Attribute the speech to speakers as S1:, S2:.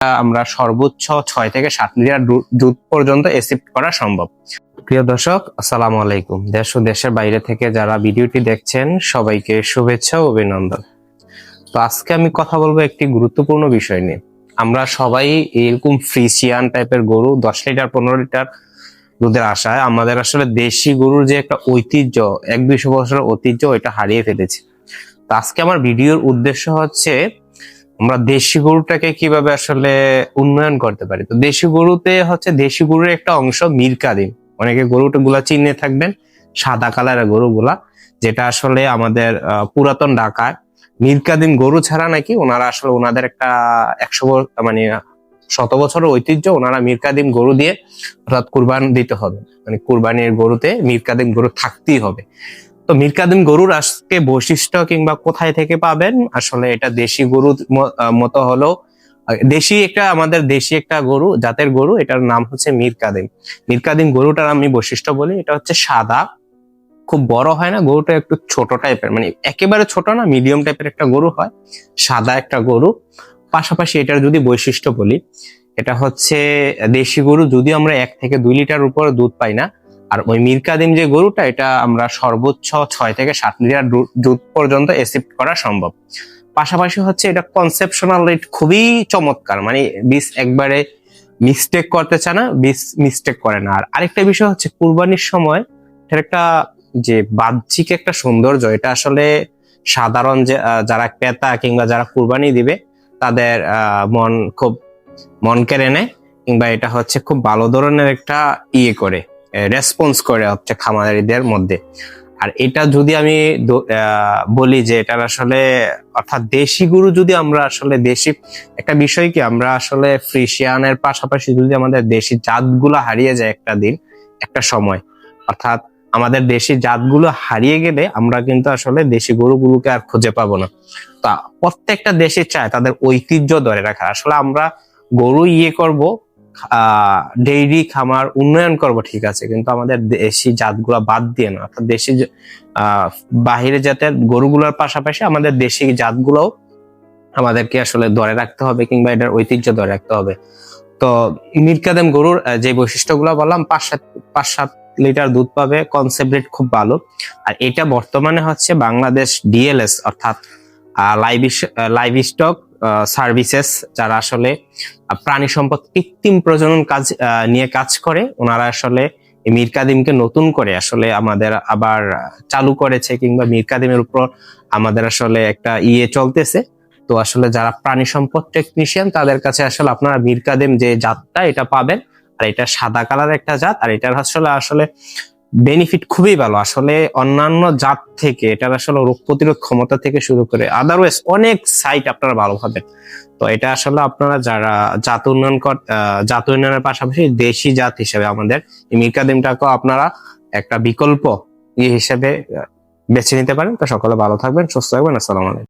S1: আমরা সর্বোচ্চ 6 থেকে 7 লিটার দুধ পর্যন্ত অ্যাকসেপ্ট করা সম্ভব। প্রিয় দর্শক, আসসালামু আলাইকুম। দেশ ও দেশের বাইরে থেকে যারা ভিডিওটি দেখছেন সবাইকে শুভেচ্ছা ও অভিনন্দন। তো আজকে আমি কথা বলবো একটি গুরুত্বপূর্ণ বিষয় নিয়ে। আমরা সবাই এরকম ফ্রিজিয়ান টাইপের গরু 10 লিটার 15 লিটার দুধের আশায় আমাদের আসলে দেশি গরুর যে একটা ঐতিহ্য, 100-200 বছরের ঐতিহ্য, এটা হারিয়ে ফেলেছি। তো আজকে আমার ভিডিওর উদ্দেশ্য হচ্ছে আমরা দেশি গরুটাকে কিভাবে আসলে উন্নয়ন করতে পারি। তো দেশি গরুতে হচ্ছে দেশি গরুর একটা অংশ মিরকাদিম। অনেকে গরুটা গুলা চিনে থাকবেন, সাদা কালারের গরুগুলা, যেটা আসলে আমাদের পুরাতন ঢাকায় মিরকাদিম গরু ছাড়া নাকি ওনারা আসলে ওনাদের একটা 100 বছরের ঐতিহ্য, ওনারা মিরকাদিম গরু দিয়ে অর্থাৎ কুরবান দিতে হবে, মানে কুরবানির গরুতে মিরকাদিম গরু থাকতেই হবে। তো মিরকাদিম গরুর আজকে বৈশিষ্ট্য কিংবা কোথায় থেকে পাবেন, আসলে এটা দেশি গরুর মতো হলেও আমাদের দেশি একটা গরু, জাতের গরু, এটার নাম হচ্ছে মিরকাদিম। মিরকাদিম গরুটার আমি বৈশিষ্ট্য বলি, এটা হচ্ছে সাদা, খুব বড় হয় না গরুটা, একটু ছোট টাইপের, মানে একেবারে ছোট না, মিডিয়াম টাইপের একটা গরু হয়, সাদা একটা গরু। পাশাপাশি এটার যদি বৈশিষ্ট্য বলি, এটা হচ্ছে দেশি গরু যদি আমরা 1 থেকে 2 লিটার উপর দুধ পাই না, আর ওই মিরকাদিম যে গরুটা, এটা আমরা সর্বোচ্চ 6 থেকে 7 লিটার দুধ পর্যন্ত অ্যাকসেপ্ট করা সম্ভব। পাশাপাশি হচ্ছে এটা কনসেপশনাল রেট খুবই চমৎকার, মানে বীজ একবারে মিস্টেক করতে চায় না, বীজ মিস্টেক করে না। আর আরেকটা বিষয় হচ্ছে কুরবানির সময় এর একটা যে বাহ্যিক একটা সৌন্দর্য, এটা আসলে সাধারণ যে যারা ক্রেতা কিংবা যারা কুরবানি দিবে তাদের মন কেড়ে নেয়, কিংবা এটা হচ্ছে খুব ভালো ধরনের একটা করে রেসপন্স করে হচ্ছে খামারিদের মধ্যে। আর এটা যদি আমি বলি যে এটার আসলে অর্থাৎ দেশি গরু, যদি আমরা আসলে দেশি একটা বিষয় কি, আমরা আসলে ফ্রিজিয়ানের পাশাপাশি যদি আমাদের দেশি জাতগুলো হারিয়ে যায় একটা সময়, অর্থাৎ আমাদের দেশি জাতগুলো হারিয়ে গেলে আমরা কিন্তু আসলে দেশি গরুগুলোকে আর খুঁজে পাবো না। তা প্রত্যেকটা দেশে চায় তাদের ঐতিহ্য ধরে রাখা। আসলে আমরা গরু করব, ডেইরি খামার উন্নয়ন করব, ঠিক আছে, কিন্তু আমাদের দেশি জাতগুলা বাদ দিয়ে না, অর্থাৎ দেশি বাহিরে জাতের গরুগুলোর পাশাপাশি আমাদের দেশি জাতগুলোও আমাদেরকে আসলে ধরে রাখতে হবে, কিংবা এটার ঐতিহ্য ধরে রাখতে হবে। তো মিরকাদিম গরুর যে বৈশিষ্ট্যগুলো বললাম, 5-7 লিটার দুধ পাবে, কনসেপ্ট রেট খুব ভালো। আর এটা বর্তমানে হচ্ছে বাংলাদেশ ডিএলএস অর্থাৎ লাইভ স্টক সার্ভিসেস, যারা আসলে প্রাণী সম্পদ কৃত্রিম প্রজনন নিয়ে কাজ করে, ওনারা আসলে মিরকাদিমকে নতুন করে আসলে আমাদের আবার চালু করেছে, কিংবা মিরকাদিমের উপর আমাদের আসলে একটা চলতেছে। তো আসলে যারা প্রাণী সম্পদ টেকনিশিয়ান, তাদের কাছে আসলে আপনারা মিরকাদিম যে জাতটা, এটা পাবেন। আর এটা সাদা কালার একটা জাত, আর এটার আসলে বেনিফিট খুবই ভালো। আসলে অন্যান্য জাত থেকে এটার আসলে রোগ প্রতিরোধ ক্ষমতা থেকে শুরু করে আদারওয়াইজ অনেক সাইট আপনারা ভালো পাবেন। তো এটা আসলে আপনারা যারা জাত উন্নয়নের পাশাপাশি দেশি জাত হিসেবে আমাদের এই মিরকাদিমটাকেও আপনারা একটা বিকল্প হিসেবে বেছে নিতে পারেন। তো সকলে ভালো থাকবেন, সুস্থ থাকবেন। আসসালামু আলাইকুম।